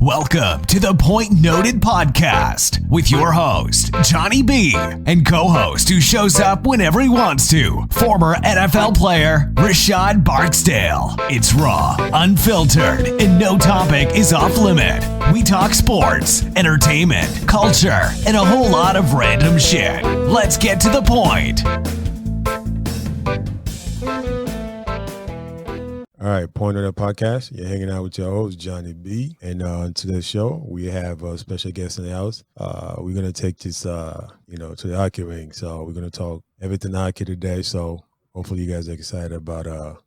Welcome to the Point Noted Podcast with your host, Johnny B, and co-host who shows up whenever he wants to, former NFL player Rashad Barksdale. It's raw, unfiltered, and no topic is off limit. We talk sports, entertainment, culture, and a whole lot of random shit. Let's get to the point. All right, Point Noted Podcast. You're hanging out with your host, Johnny B. And on today's show, we have a special guest in the house. We're going to take this, to the hockey ring. So we're going to talk everything hockey today. So hopefully you guys are excited about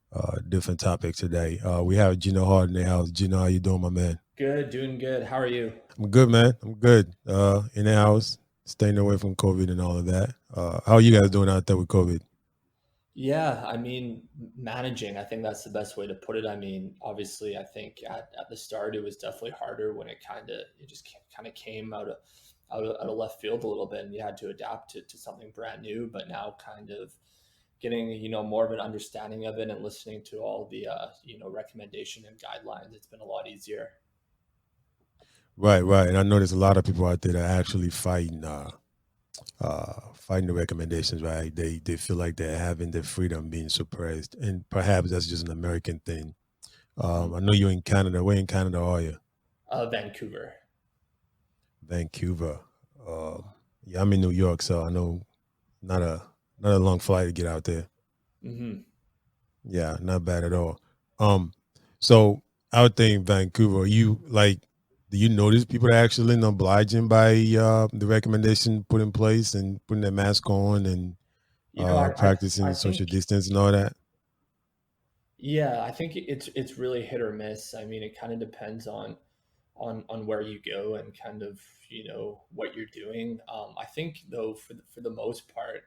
different topics today. We have Gino Hard in the house. Gino, how you doing, my man? Good, doing good. How are you? I'm good, man. I'm good. In the house, staying away from COVID and all of that. How are you guys doing out there with COVID? Yeah, managing, I think that's the best way to put it. Obviously, I think at the start it was definitely harder when it just came out of left field a little bit, and you had to adapt to something brand new. But now, kind of getting more of an understanding of it and listening to all the recommendation and guidelines, it's been a lot easier. Right. And I know there's a lot of people out there that are actually fighting the recommendations, right? They feel like they're having their freedom being suppressed, and perhaps that's just an American thing. I know you're in Canada. Where in Canada are you? Vancouver. Yeah, I'm in New York, so I know not a long flight to get out there. Mm-hmm. Yeah, not bad at all. So out there in Vancouver, do you notice people are actually obliging by the recommendation put in place and putting their mask on and practicing social distance and all that? Yeah, I think it's really hit or miss. It kind of depends on where you go and kind of what you're doing. I think though for the most part,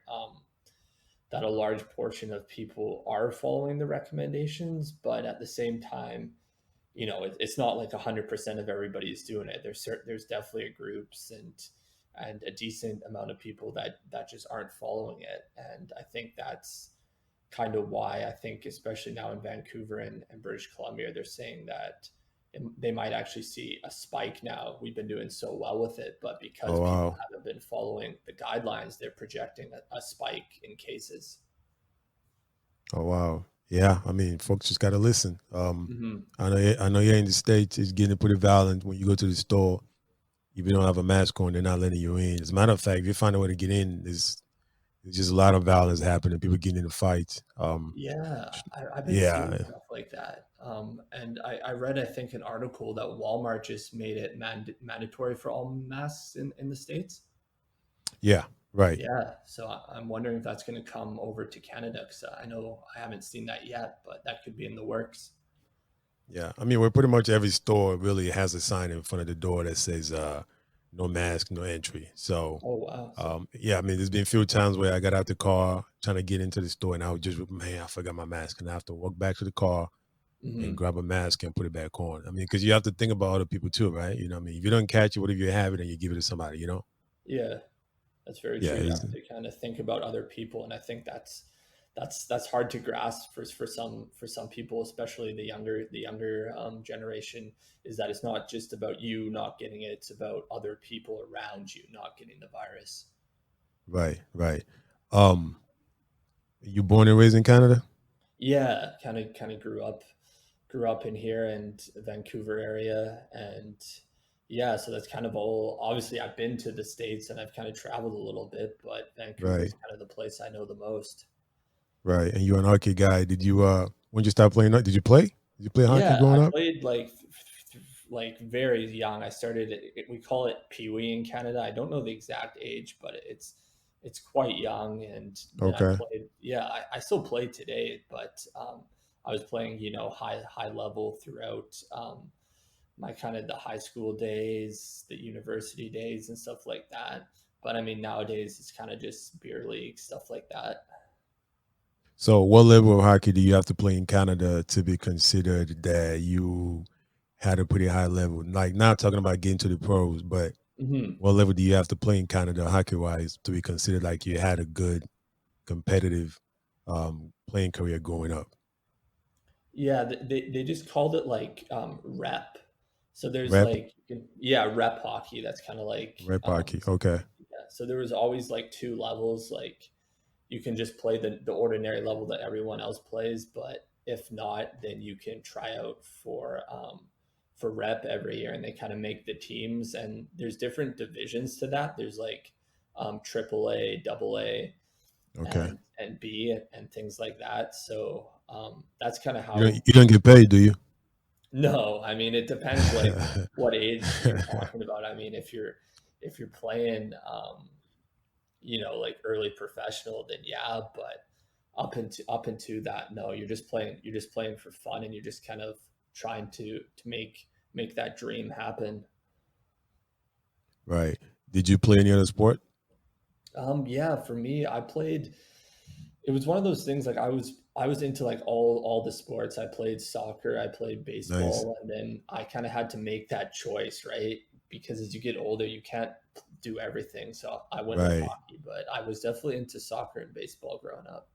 that a large portion of people are following the recommendations, but at the same time, it's not like 100% of everybody's doing it. There's definitely groups and a decent amount of people that just aren't following it. And I think that's kind of why I think, especially now in Vancouver and British Columbia, they're saying that they might actually see a spike now. We've been doing so well with it, but because people haven't been following the guidelines, they're projecting a spike in cases. Oh, wow. Yeah, folks just got to listen. I know here in the States, it's getting pretty violent when you go to the store. If you don't have a mask on, they're not letting you in. As a matter of fact, if you find a way to get in, there's just a lot of violence happening. People getting into fights. I've been seeing stuff like that. And I read, I think, an article that Walmart just made it mandatory for all masks in the States. Yeah. Right. Yeah. So I'm wondering if that's going to come over to Canada, because I know I haven't seen that yet, but that could be in the works. Yeah. Where pretty much every store really has a sign in front of the door that says no mask, no entry. So, oh, wow. There's been a few times where I got out the car trying to get into the store and I I forgot my mask, and I have to walk back to the car and grab a mask and put it back on. Because you have to think about other people too, right? If you don't catch it, what if you have it and you give it to somebody, Yeah. That's very true. You have to kind of think about other people, and I think that's hard to grasp for some people, especially the younger generation. Is that it's not just about you not getting it; it's about other people around you not getting the virus. Right. You born and raised in Canada? Yeah, kind of grew up in here and Vancouver area, and yeah, so that's kind of all. Obviously, I've been to the States and I've kind of traveled a little bit, but Vancouver is kind of the place I know the most. Right, and you're an hockey guy. Did you when did you start playing? Did you play? Did you play hockey growing up? I played like very young. I started. We call it Pee-wee in Canada. I don't know the exact age, but it's quite young. And okay, I still play today, but I was playing high level throughout. My kind of the high school days, the university days and stuff like that. But nowadays it's kind of just beer league, stuff like that. So what level of hockey do you have to play in Canada to be considered that you had a pretty high level? Like, not talking about getting to the pros, but what level do you have to play in Canada hockey-wise to be considered like you had a good competitive playing career growing up? Yeah, they just called it like rep. So there's Rep, like, yeah, rep hockey. That's kind of like, rep hockey. Okay. yeah. So there was always like two levels. Like you can just play the ordinary level that everyone else plays, but if not, then you can try out for rep every year, and they kind of make the teams. And there's different divisions to that. There's like triple A, double A, Okay. and B and things like that. So that's kind of You don't how. you don't get paid, do you? No, I mean it depends like what age you're talking about. I mean if you're playing like early professional, then yeah, but up into that, no, you're just playing for fun, and you're just kind of trying to make that dream happen. Right. Did you play any other sport? Yeah, for me, I played. It was one of those things like I was into like all the sports. I played soccer, I played Nice. baseball, and then I kind of had to make that choice, right? Because as you get older, you can't do everything. So I went with Right. hockey, but I was definitely into soccer and baseball growing up.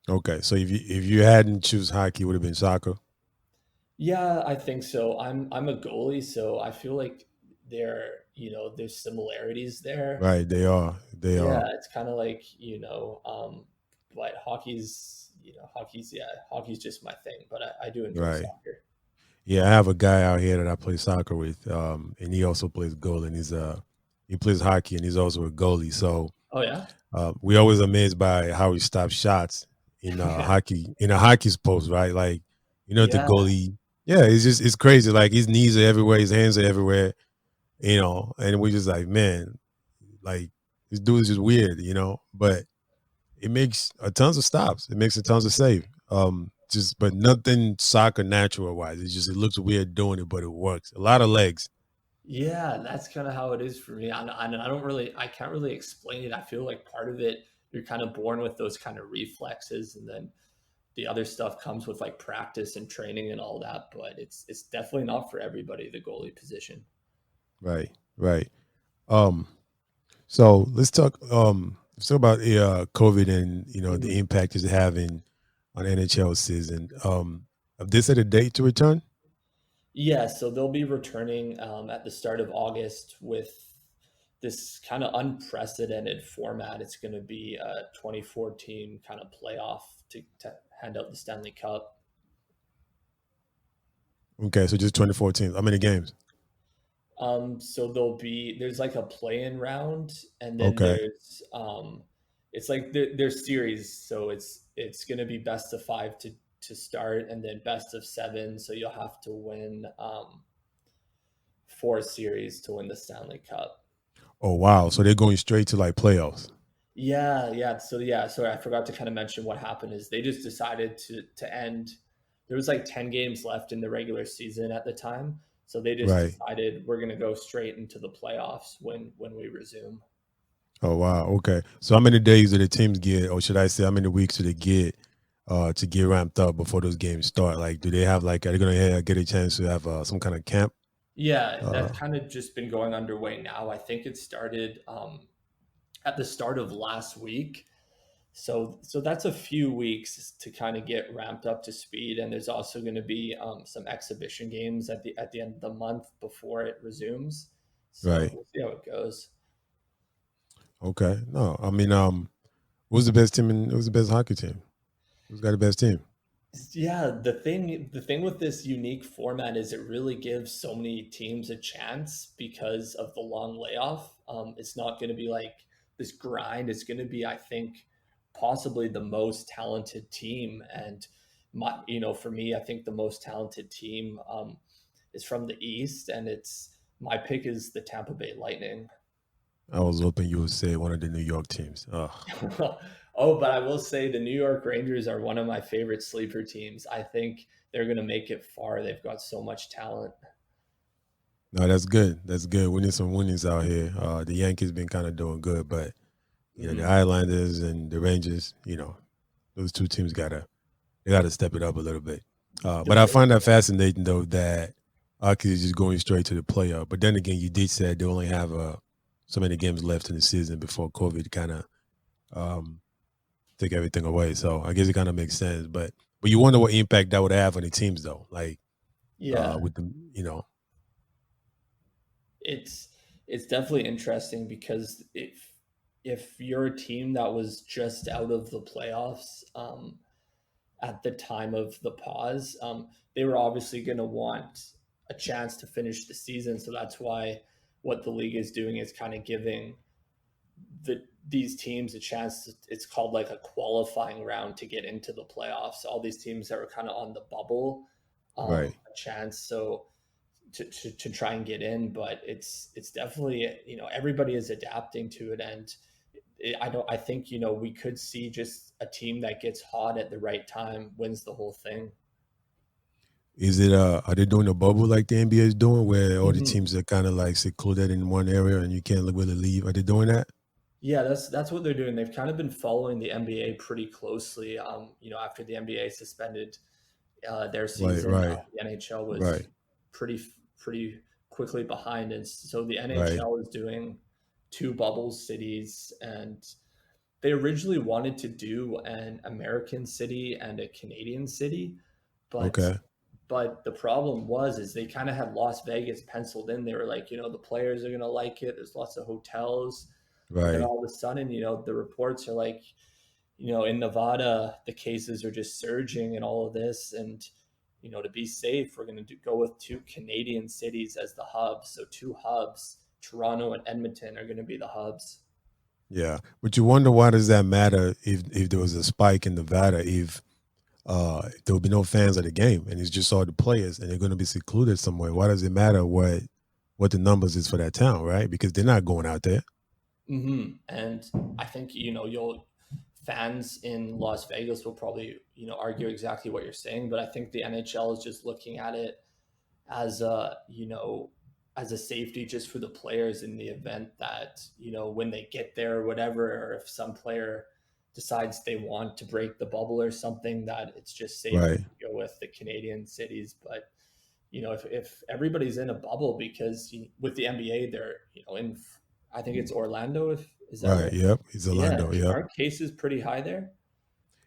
Okay. So if you hadn't choose hockey, it would have been soccer. Yeah, I think so. I'm a goalie, so I feel like there's similarities there. Right. They are. They Yeah, are. it's kind of like, but hockey's just my thing, but I do enjoy Right. soccer. Yeah, I have a guy out here that I play soccer with, and he also plays goal, and he plays hockey, and he's also a goalie. So Oh yeah? we always amazed by how he stops shots in a hockey's post, right? Like the Yeah. goalie. Yeah, it's crazy. Like his knees are everywhere, his hands are everywhere, and we just like, man, like this dude is just weird, but it makes a tons of stops. It makes a tons of save. Just but nothing soccer natural wise. It looks weird doing it, but it works. A lot of legs. Yeah, that's kind of how it is for me. I can't really explain it. I feel like part of it, you're kind of born with those kind of reflexes, and then the other stuff comes with like practice and training and all that. But it's definitely not for everybody, the goalie position. Right, right. Um, so let's talk about COVID and the Mhm. impact it's having on NHL season. Have they set a date to return? Yeah, so they'll be returning at the start of August with this kind of unprecedented format. It's going to be a 2014 kind of playoff to hand out the Stanley Cup. Okay, so just 2014. How many games? So there's like a play-in round, and then Okay. it's like there's series. So it's going to be best of five to start, and then best of seven. So you'll have to win four series to win the Stanley Cup. Oh wow. So they're going straight to like playoffs. Yeah, yeah. So yeah, sorry, I forgot to kind of mention what happened is they just decided to end. There was like 10 games left in the regular season at the time. So they just Right. decided we're gonna go straight into the playoffs when we resume. Oh wow. Okay. So how many days do the teams get, or should I say, how many weeks do they get to get ramped up before those games start? Like, do they have like, are they gonna get a chance to have some kind of camp? Yeah, Uh, that's kind of just been going underway now. I think it started at the start of last week. So that's a few weeks to kind of get ramped up to speed, and there's also going to be some exhibition games at the end of the month before it resumes. So right. we'll see how it goes. Okay. No, I mean, who's the best team who's the best hockey team? Who's got the best team? Yeah, the thing with this unique format is it really gives so many teams a chance because of the long layoff. It's not going to be like this grind. It's going to be, I think, possibly the most talented team. And for me, I think the most talented team is from the East, and it's my pick is the Tampa Bay Lightning. I was hoping you would say one of the New York teams. Oh, but I will say the New York Rangers are one of my favorite sleeper teams. I think they're going to make it far. They've got so much talent. No, that's good. That's good. We need some winnings out here. The Yankees been kind of doing good, but the Mhm. Islanders and the Rangers, those two teams they gotta step it up a little bit. But I find that fascinating though that hockey is just going straight to the playoff. But then again, you did say they only have so many games left in the season before COVID kind of um, take everything away. So I guess it kind of makes sense. But you wonder what impact that would have on the teams though, like Yeah. with the. it's definitely interesting because if you're a team that was just out of the playoffs at the time of the pause, they were obviously going to want a chance to finish the season. So that's why what the league is doing is kind of giving these teams a chance it's called like a qualifying round to get into the playoffs. All these teams that were kind of on the bubble, Right. a chance so to try and get in. But it's definitely, everybody is adapting to it. And I think, we could see just a team that gets hot at the right time wins the whole thing. Is it are they doing a bubble like the NBA is doing, where all the Mhm. teams are kind of like secluded in one area and you can't really leave? Are they doing that? Yeah, that's what they're doing. They've kind of been following the NBA pretty closely. After the NBA suspended their Right, season, right, the NHL was right, pretty pretty quickly behind, and so the right. NHL is doing two bubble cities, and they originally wanted to do an American city and a Canadian city, but Okay. the problem was is they kind of had Las Vegas penciled in. They were like, the players are gonna like it. There's lots of hotels, but then Right. all of a sudden, the reports are like, in Nevada, the cases are just surging and all of this. And, to be safe, we're going to go with two Canadian cities as the hubs. So two hubs, Toronto and Edmonton, are going to be the hubs. Yeah. But you wonder, why does that matter if there was a spike in Nevada, if there will be no fans at the game and it's just all the players and they're going to be secluded somewhere? Why does it matter what the numbers is for that town, right? Because they're not going out there. And I think, fans in Las Vegas will probably, argue exactly what you're saying. But I think the NHL is just looking at it as as a safety just for the players in the event that, when they get there or whatever, or if some player decides they want to break the bubble or something, that it's just safer Right. to go with the Canadian cities. But, if everybody's in a bubble, because with the NBA, they're, I think it's Orlando, if is that Right. right? Yep. He's Yeah. Orlando. Yep. Aren't cases pretty high there?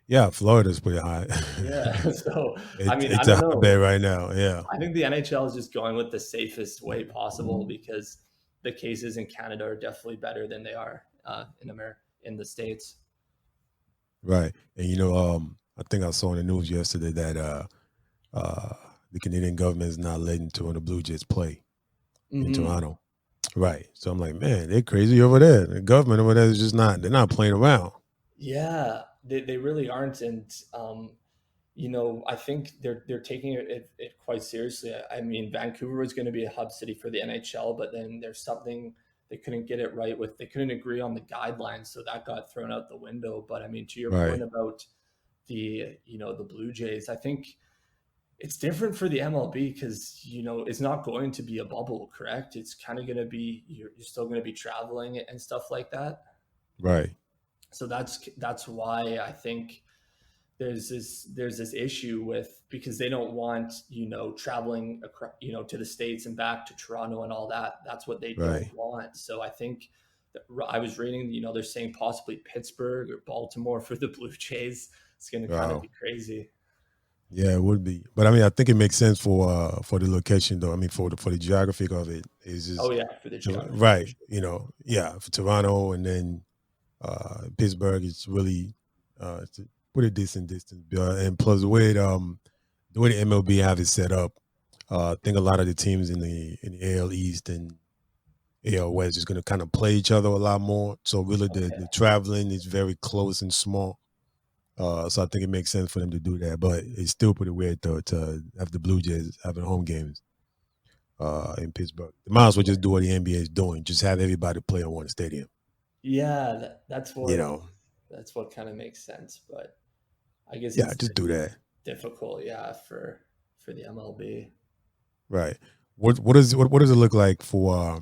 Yeah. Florida's pretty high. Yeah. So, I mean, I It's a don't hotbed know. right now. Yeah. I think the NHL is just going with the safest way possible because the cases in Canada are definitely better than they are in America, in the States. Right. And I think I saw in the news yesterday that uh the Canadian government is not letting Toronto Blue Jays play in Hmm. Toronto. Right. So I'm like, man, they're crazy over there. The government over there is just they're not playing around. Yeah, they really aren't. And, I think they're taking it quite seriously. I mean, Vancouver was going to be a hub city for the NHL, but then there's something they couldn't get it right with. They couldn't agree on the guidelines, so that got thrown out the window. But I mean, to your point Right. about the Blue Jays, I think it's different for the MLB because it's not going to be a bubble, correct? It's kind of going to be you're still going to be traveling and stuff like that. Right. So that's why I think there's this issue with, because they don't want traveling across, to the States and back to Toronto and all that. That's what they don't Right. want. So I think that I was reading, they're saying possibly Pittsburgh or Baltimore for the Blue Jays. It's going to kind of Wow. be crazy. Yeah, it would be. But I mean, I think it makes sense for the location though. I mean, for the geographic of it is Oh just yeah, for the geography for right. sure. Yeah, for Toronto and then Pittsburgh, it's really it's a pretty decent distance. And plus the way the MLB have it set up, I think a lot of the teams in the AL East and AL West is going to kind of play each other a lot more. So really, Okay. the traveling is very close and small. So I think it makes sense for them to do that. But it's still pretty weird though to have the Blue Jays having home games in Pittsburgh. They might as well just do what the NBA is doing, just have everybody play in one stadium. Yeah, You know, that's what kind of makes sense. But I guess yeah, it's just do that. difficult, yeah, for the MLB. Right. What does it look like for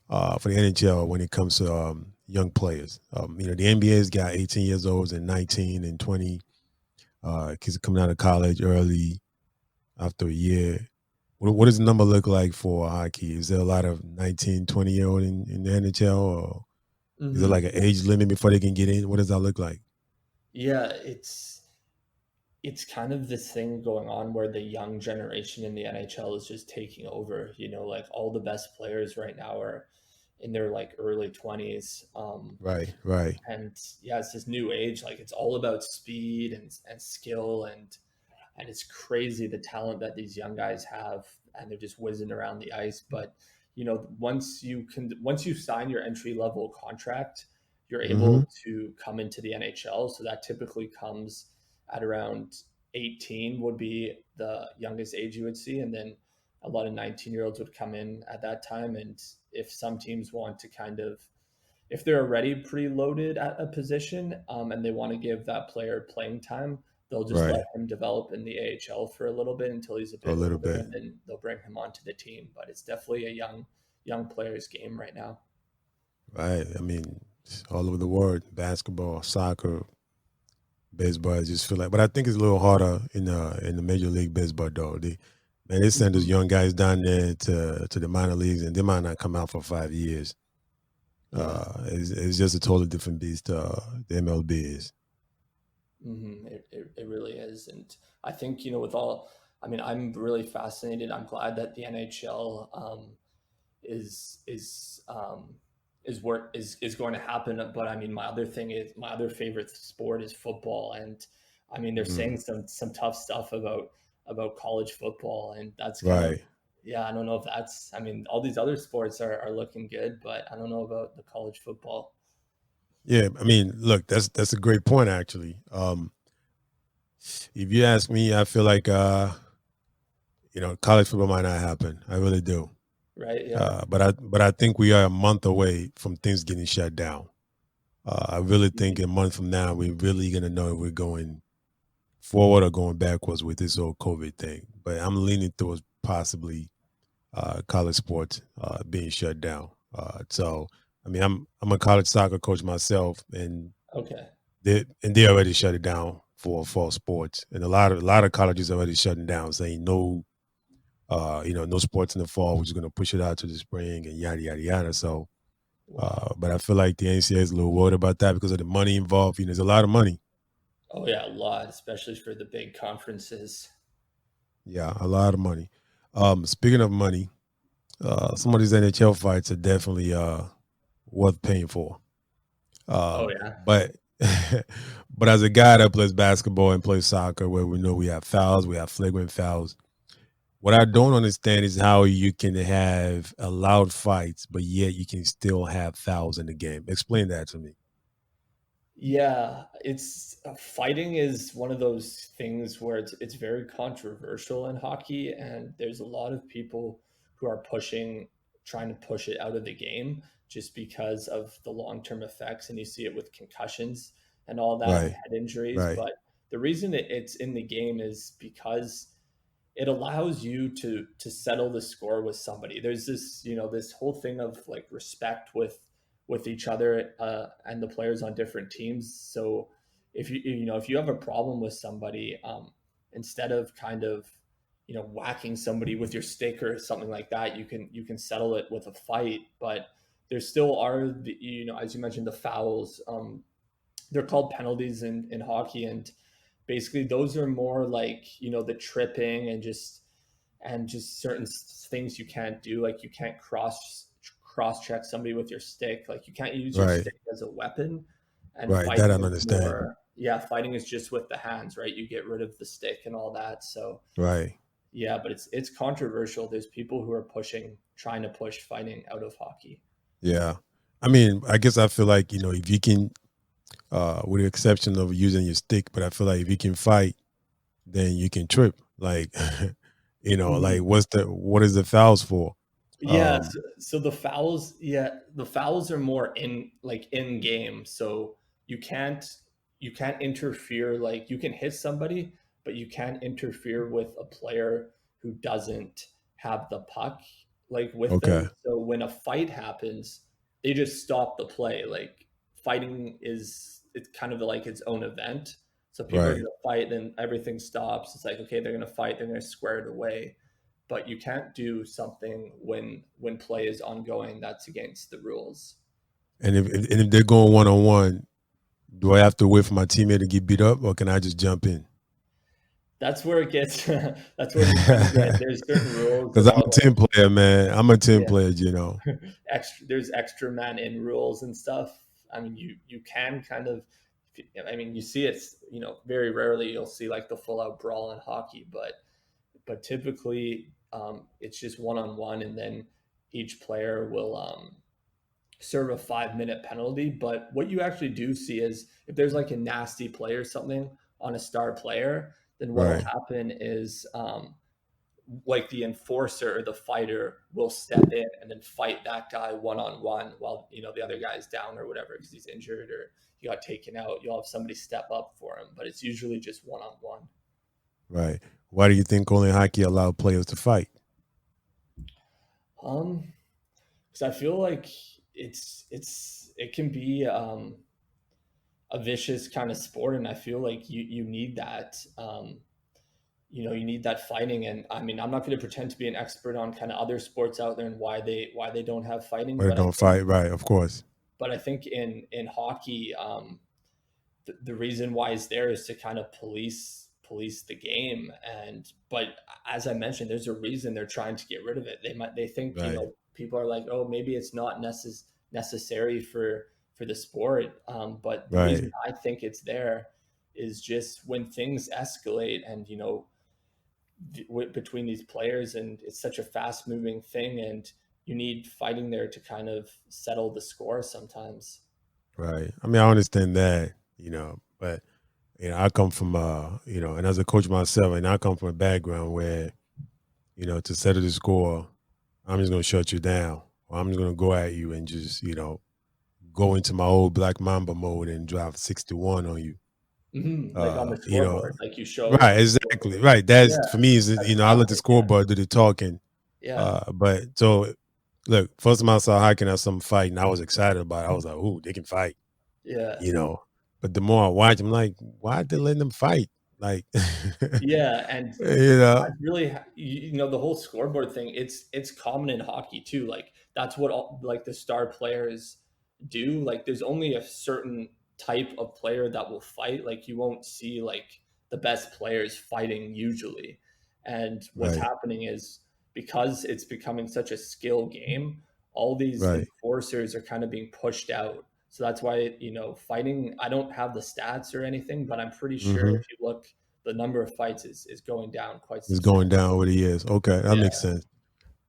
the NHL when it comes to young players? The NBA's got 18 years old and 19 and 20 kids coming out of college early after a year. What does the number look like for hockey? Is there a lot of 19, 20-year-old in the NHL, or is there Hmm. like an age limit before they can get in? What does that look like? Yeah, it's kind of this thing going on where the young generation in the NHL is just taking over. Like all the best players right now are in their like early 20s. Right, right. And yeah, it's this new age. Like it's all about speed and skill, and it's crazy the talent that these young guys have, and they're just whizzing around the ice. But once you sign your entry level contract, you're Mm-hmm. able to come into the NHL. So that typically comes at around 18 would be the youngest age you would see, and then a lot of 19-year-olds would come in at that time. And if some teams want to kind of, if they're already pretty loaded at a position, and they want to give that player playing time, they'll just let Right. him develop in the AHL for a little bit until he's a A bit little older, bit. and then they'll bring him onto the team. But it's definitely a young player's game right now. Right. I mean, it's all over the world, basketball, soccer, baseball. I just feel like, but I think it's a little harder in the Major League Baseball though. They send those young guys down there to the minor leagues, and they might not come out for 5 years. It's just a totally different beast. The MLB is. It really is. And I think, with all, I mean, I'm really fascinated. I'm glad that the NHL is going to happen. But I mean, my other favorite sport is football. And I mean, they're saying some tough stuff about college football, and that's kind of, Right. yeah, I don't know if that's, I mean, all these other sports are looking good, but I don't know about the college football. Yeah. I mean, look, that's a great point actually. If you ask me, I feel like college football might not happen. I really do. Right. Yeah. But I think we are a month away from things getting shut down. I really think a month from now we're really gonna know if we're going forward or going backwards with this whole COVID thing. But I'm leaning towards possibly college sports being shut down. So I mean, I'm a college soccer coach myself, and Okay. they already shut it down for fall sports, and a lot of colleges already shutting down, saying no. No sports in the fall. We're just going to push it out to the spring and yada, yada, yada. So, but I feel like the NCAA is a little worried about that because of the money involved. There's a lot of money. Oh yeah, a lot, especially for the big conferences. Yeah, a lot of money. Speaking of money, some of these NHL fights are definitely worth paying for. Oh yeah. But but as a guy that plays basketball and plays soccer, where we know we have fouls, we have flagrant fouls. What I don't understand is how you can have allowed fights, but yet you can still have fouls in the game. Explain that to me. Yeah, it's fighting is one of those things where it's very controversial in hockey, and there's a lot of people who are trying to push it out of the game just because of the long-term effects, and you see it with concussions and all that, and Right, head injuries. right, But the reason it's in the game is because it allows you to settle the score with somebody. There's this whole thing of like respect with each other, and the players on different teams. So if you have a problem with somebody, instead of kind of whacking somebody with your stick or something like that, you can settle it with a fight. But there still are as you mentioned, the fouls. They're called penalties in hockey, and basically those are more like the tripping and just certain things you can't do, like you can't cross check somebody with your stick, like you can't use your right, stick as a weapon. And right. That I fighting is understand. more, yeah, fighting is just with the hands, right? You get rid of the stick and all that. So Right. yeah, but it's controversial. There's people who are trying to push fighting out of hockey. Yeah. I mean, I guess I feel like, if you can, with the exception of using your stick, but I feel like if you can fight, then you can trip. Like, like what is the fouls for? Yeah, Um, so the fouls are more in game. So you can't you can't interfere, like you can hit somebody, but you can't interfere with a player who doesn't have the puck like with them. okay. So when a fight happens, they just stop the play. Like fighting it's kind of like its own event. So people are Right. gonna fight, then everything stops. It's like, okay, they're gonna fight, they're gonna square it away, but you can't do something when play is ongoing that's against the rules. And if they're going one on one, do I have to wait for my teammate to get beat up, or can I just jump in? That's where it gets. That's where you kind of get. There's certain rules Because I'm about a team player, man. I'm a team yeah, player, Gino. there's extra man in rules and stuff. I mean, you can kind of. I mean, you see it. Very rarely you'll see like the full out brawl in hockey, but typically it's just one on one, and then each player will serve a 5 minute penalty. But what you actually do see is if there's like a nasty play or something on a star player, then what'll Right. happen is like the enforcer or the fighter will step in and then fight that guy one on one while the other guy's down or whatever because he's injured or he got taken out. You'll have somebody step up for him, but it's usually just one on one. Right. Why do you think only hockey allow players to fight? Because I feel like it can be a vicious kind of sport, and I feel like you need that. You need that fighting, and I mean, I'm not going to pretend to be an expert on kind of other sports out there and why they don't have fighting, Or they don't fight? Right. Of course. but I think in hockey, the reason why it's there is to kind of police the game. And but as I mentioned, there's a reason they're trying to get rid of it. They think Right. people are like, oh, maybe it's not necessary for the sport. But the Right. reason I think it's there is just when things escalate and between these players, and it's such a fast moving thing, and you need fighting there to kind of settle the score sometimes. Right. I mean, I understand that, but I come from and as a coach myself, and I come from a background where, to settle the score, I'm just gonna shut you down. Or I'm just gonna go at you and just, go into my old Black Mamba mode and drive 61 on you. Like on the You know, scoreboard, like you show. right, exactly. Right. Yeah, That's for me is that's I let the classic. Yeah, scoreboard do the talking. yeah, But so look, first time I saw hockey and I saw them fighting, I was excited about it. I was like, ooh, they can fight, yeah, you know. But the more I watch, I'm like, why they letting them fight? Like yeah. And you know, I really, the whole scoreboard thing. It's common in hockey too. Like that's what all like the star players do. Like there's only a certain type of player that will fight. Like you won't see like the best players fighting usually. And what's right, happening is because it's becoming such a skill game, all these right. enforcers are kind of being pushed out. So that's why, fighting, I don't have the stats or anything, but I'm pretty sure Mm-hmm. if you look, the number of fights is going down quite It's going substantially. down over the years. Okay, that makes Yeah. sense.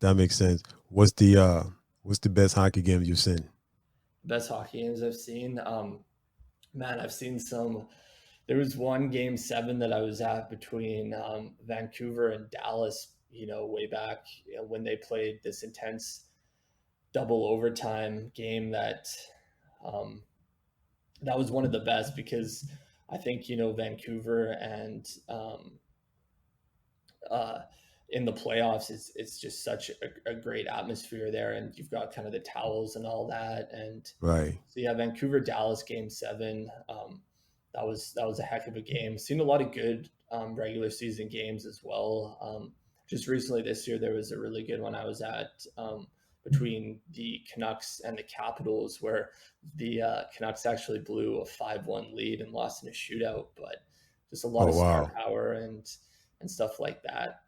That makes sense. What's the best hockey game you've seen? Best hockey games I've seen. Man, I've seen some. There was one game seven that I was at between Vancouver and Dallas, way back when they played this intense double overtime game um, that was one of the best because I think, Vancouver and uh, in the playoffs, it's just such a great atmosphere there, and you've got kind of the towels and all that, and Right. so yeah, Vancouver Dallas game seven, that was a heck of a game. Seen a lot of good regular season games as well. Just recently this year, there was a really good one I was at between the Canucks and the Capitals, where the Canucks actually blew a 5-1 lead and lost in a shootout, but just a lot Oh of star wow. power and stuff like that.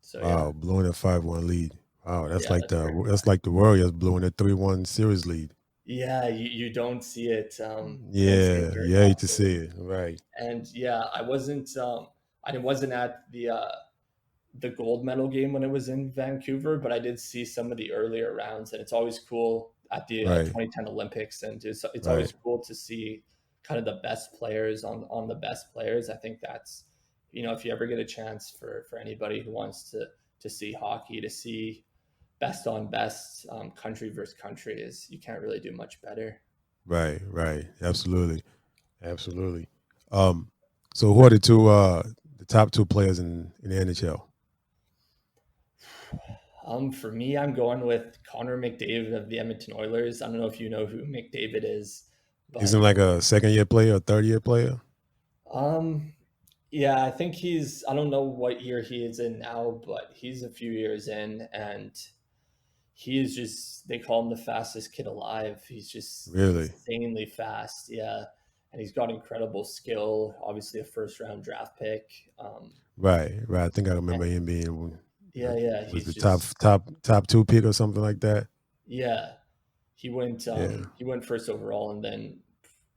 So yeah, Wow, blowing a 5-1 lead. Wow, that's yeah, like that's pretty that's fun. like the Warriors blowing a 3-1 series lead. Yeah, you don't see it. You don't see it Yeah, very you hate to often. see it. Right. And yeah, I wasn't at the gold medal game when it was in Vancouver, but I did see some of the earlier rounds, and it's always cool at the Right. 2010 Olympics, and it's Right. always cool to see kind of the best players on the best players. I think that's if you ever get a chance for anybody who wants to see hockey, to see best on best, country versus country, is you can't really do much better. Right. Right. Absolutely. Absolutely. Um, so who are the top two players in the NHL? For me, I'm going with Connor McDavid of the Edmonton Oilers. I don't know if you know who McDavid is, Isn't but like a second year player or third year player? um, yeah, I think I don't know what year he is in now, but he's a few years in, and he is just, they call him the fastest kid alive. He's just Really? insanely fast. Yeah. and he's got incredible skill. Obviously, a first-round draft pick. Right. I think I remember him being Yeah. was He's the just top 2 pick or something like that. yeah. He went Yeah. he went first overall, and then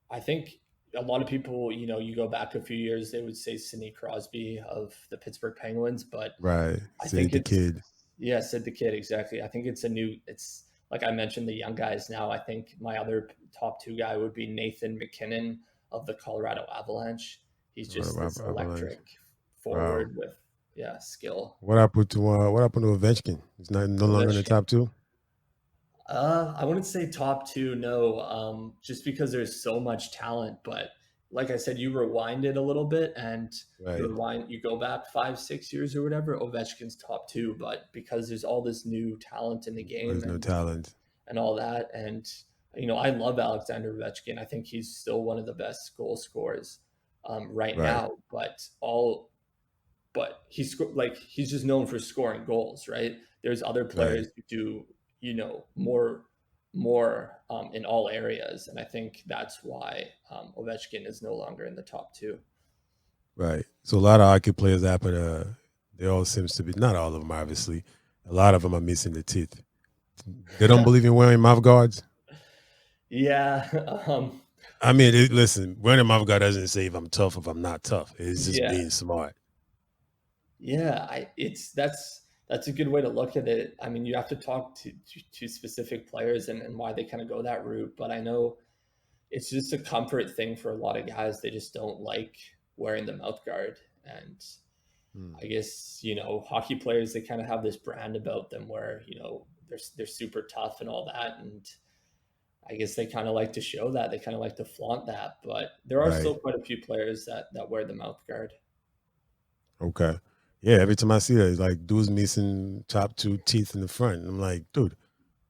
I think a lot of people, you go back a few years, they would say Sidney Crosby of the Pittsburgh Penguins, but Right. I Sid think the it's kid. yeah, Sid the Kid, exactly. I think it's like I mentioned the young guys now. I think my other top two guy would be Nathan McKinnon of the Colorado Avalanche. He's just this Avalanche. electric Wow. forward with skill. What happened to Ovechkin? He's no longer in the Ovechkin. top 2. I wouldn't say top two, no, just because there's so much talent. But like I said, you rewind it a little bit, and Right. you go back 5, 6 years or whatever. Ovechkin's top two, but because there's all this new talent in the game There's no talent. and all that, and I love Alexander Ovechkin. I think he's still one of the best goal scorers right Right. now. But he's just known for scoring goals, right? There's other Right. players who do more in all areas, and I think that's why Ovechkin is no longer in the top two. Right. So a lot of hockey players happen to, they all seems to be, not all of them obviously, a lot of them are missing the teeth. They don't believe in wearing mouth guards. Yeah. I mean, listen, wearing a mouth guard doesn't say if I'm tough, if I'm not tough. It's just being smart. Yeah, that's a good way to look at it. I mean, you have to talk to specific players and why they kind of go that route. But I know it's just a comfort thing for a lot of guys. They just don't like wearing the mouth guard. And I guess, hockey players, they kind of have this brand about them where, they're super tough and all that. And I guess they kind of like to show that. They kind of like to flaunt that. But there are still quite a few players that wear the mouth guard. Okay. Yeah, every time I see that, it's like dude's missing top 2 teeth in the front. I'm like, dude,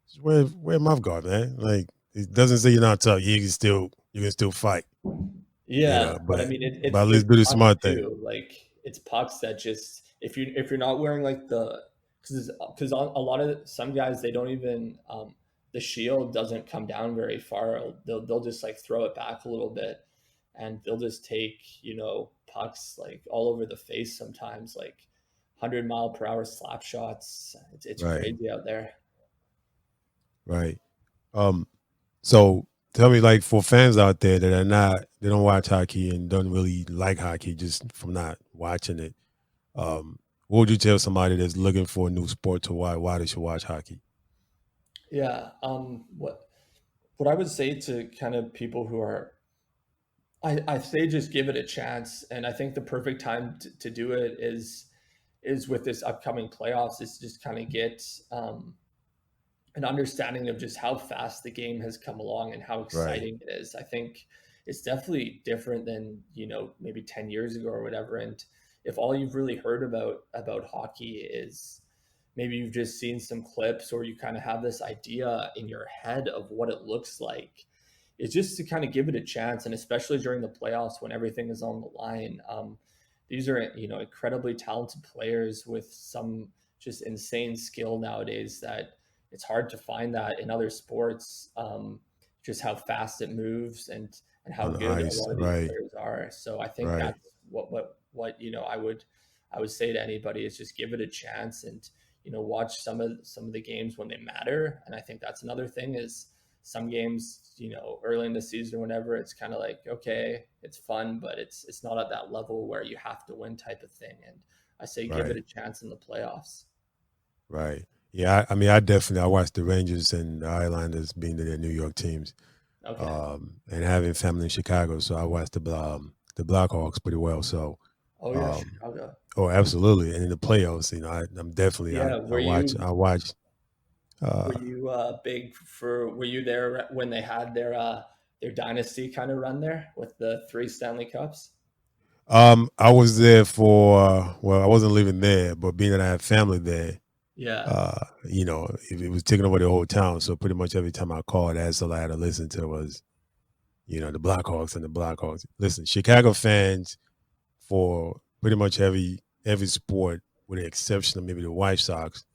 just wear a mouth guard, man. Like, it doesn't say you're not tough. You can still fight. Yeah, but I but mean, at least do the pucks smart thing. too. Like it's pucks that just if you're not wearing like because a lot of some guys they don't even the shield doesn't come down very far. They'll just like throw it back a little bit, and they'll just take pucks like all over the face sometimes, like 100-mile-per-hour slap shots. It's Right. crazy out there. Right. So tell me, like, for fans out there that they don't watch hockey and don't really like hockey just from not watching it, what would you tell somebody that's looking for a new sport to why they should watch hockey? Yeah. What I would say to kind of people who are I say just give it a chance, and I think the perfect time to do it is with this upcoming playoffs. Is just kind of get an understanding of just how fast the game has come along and how exciting it is. I think it's definitely different than maybe 10 years ago or whatever. And if all you've really heard about hockey is maybe you've just seen some clips or you kind of have this idea in your head of what it looks like, it's just to kind of give it a chance. And especially during the playoffs when everything is on the line, these are incredibly talented players with some just insane skill nowadays that it's hard to find that in other sports. Just how fast it moves and how On good a ice, lot of these players are. So I think right. that's what I would say to anybody is just give it a chance and watch some of the games when they matter. And I think that's another thing is some games early in the season or whenever it's kind of like, okay, it's fun, but it's not at that level where you have to win type of thing. And I say give it a chance in the playoffs. Right. Yeah, I mean, I watched the Rangers and the Islanders being their New York teams, Okay. and having family in Chicago, so I watched the Blackhawks pretty well. So, Oh yeah, Chicago. oh, absolutely, and in the playoffs, I'm definitely Yeah, I watch. were you were you there when they had their dynasty kind of run there with the 3 Stanley Cups? I was there for well, I wasn't living there, but being that I had family there, Yeah. it was taking over the whole town. So pretty much every time I called, that's all I had to listen to was, the Blackhawks and the Blackhawks. Listen, Chicago fans for pretty much every sport, with the exception of maybe the White Sox,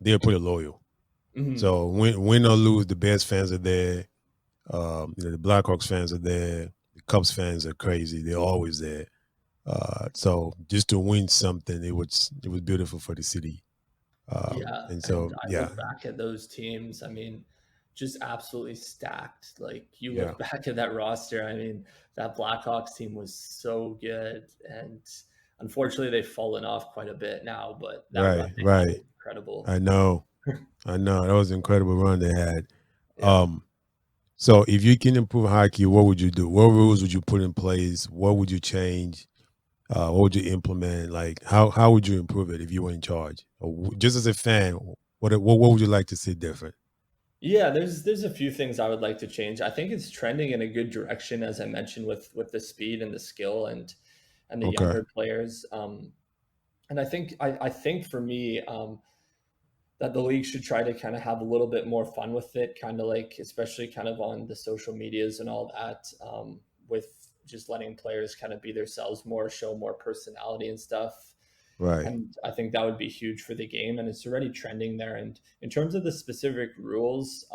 they're pretty loyal. Mm-hmm. So win or lose, the Bears fans are there. The Blackhawks fans are there. The Cubs fans are crazy. They're always there. So just to win something, it was beautiful for the city. Yeah, And and so, I yeah, look back at those teams. I mean, just absolutely stacked. Like you yeah, look back at that roster. I mean, that Blackhawks team was so good, and unfortunately, they've fallen off quite a bit now. But that run right, they had right. was incredible. I know. That was an incredible run they had. Yeah. So if you can improve hockey, what would you do? What rules would you put in place? What would you change? What would you implement? Like, how would you improve it if you were in charge? Or just as a fan, what would you like to see different? Yeah, there's a few things I would like to change. I think it's trending in a good direction, as I mentioned, with the speed and the skill and the Okay, younger players. And I think for me, that the league should try to kind of have a little bit more fun with it, kind of like, especially kind of on the social medias and all that, with just letting players kind of be themselves more, show more personality and stuff. right, And I think that would be huge for the game, and it's already trending there. And in terms of the specific rules,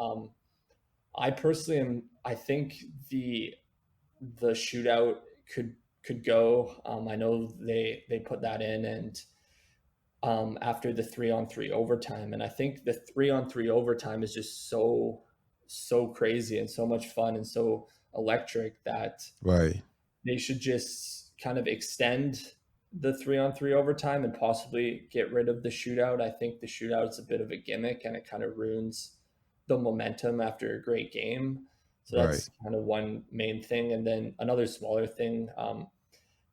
I personally am. I think the shootout could go. I know they put that in, and after the 3-on-3 overtime, and I think the 3-on-3 overtime is just so crazy and so much fun and so electric that right, they should just kind of extend the 3-on-3 overtime and possibly get rid of the shootout. I think the shootout is a bit of a gimmick and it kind of ruins the momentum after a great game. So right, that's kind of one main thing. And then another smaller thing,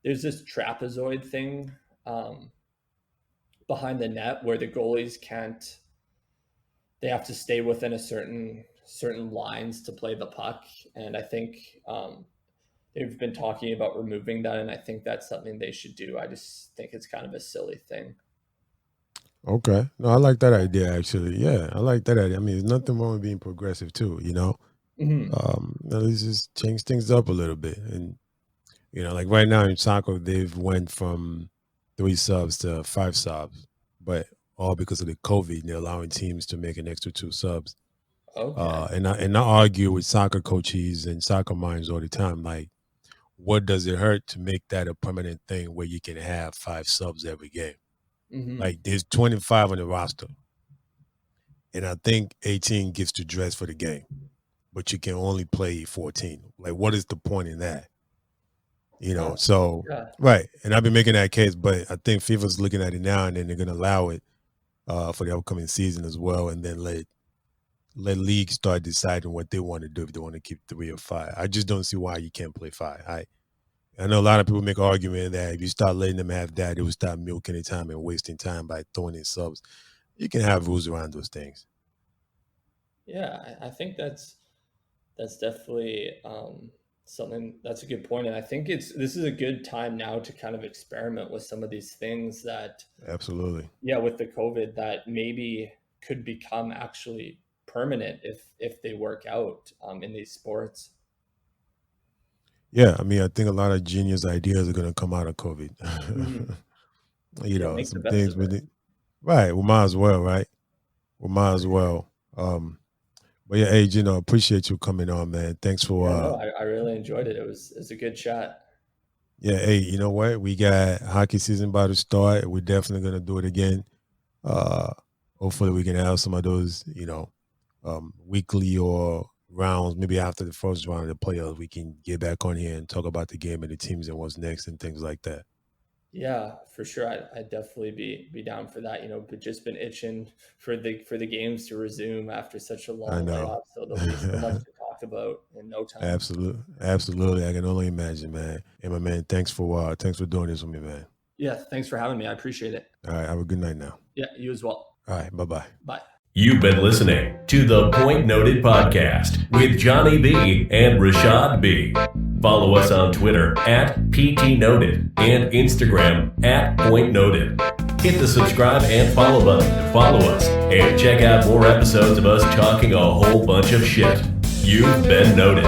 there's this trapezoid thing behind the net where the goalies can't, they have to stay within a certain lines to play the puck. And I think they've been talking about removing that, and I think that's something they should do. I just think it's kind of a silly thing. okay. No, I like that idea actually. Yeah, I like that idea. I mean, there's nothing wrong with being progressive too. Mm-hmm. Let's just change things up a little bit. And like right now in soccer, they've went from 3 subs to 5 subs, but all because of the COVID, they're allowing teams to make an extra 2 subs. Okay. And I argue with soccer coaches and soccer minds all the time. Like, what does it hurt to make that a permanent thing where you can have 5 subs every game? Mm-hmm. Like, there's 25 on the roster, and I think 18 gets to dress for the game, but you can only play 14. Like, what is the point in that? So Yeah. right. And I've been making that case, but I think FIFA's looking at it now, and then they're going to allow it for the upcoming season as well, and then let leagues start deciding what they want to do, if they want to keep 3 or 5. I just don't see why you can't play 5. I know a lot of people make an argument that if you start letting them have that, it will stop milking the time and wasting time by throwing in subs. You can have rules around those things. Yeah, I think that's definitely something that's a good point, and I think this is a good time now to kind of experiment with some of these things that, Absolutely. yeah, with the COVID, that maybe could become actually permanent if they work out in these sports. Yeah, I mean, I think a lot of genius ideas are going to come out of COVID. Mm-hmm. Yeah, make the Some best things of it. right. We might as well, right? We might as For sure. well. But yeah, hey, Gino, appreciate you coming on, man. Thanks for Yeah, no, I really enjoyed it. It was a good chat. yeah, hey, you know what? We got hockey season about to start. We're definitely gonna do it again. Uh Hopefully we can have some of those, weekly or rounds, maybe after the first round of the playoffs, we can get back on here and talk about the game and the teams and what's next and things like that. Yeah, for sure. I'd definitely be down for that. But just been itching for the games to resume after such a I long know. layoff. So there'll be so much to talk about in no time. Absolutely. Absolutely. I can only imagine, man. Hey, my man, thanks for doing this with me, man. Yeah, thanks for having me. I appreciate it. All right, have a good night now. Yeah, you as well. All right, bye-bye. Bye. You've been listening to the Point Noted Podcast with Johnny B and Rashad B. Follow us on Twitter @PTNoted and Instagram @PointNoted. Hit the subscribe and follow button to follow us and check out more episodes of us talking a whole bunch of shit. You've been noted.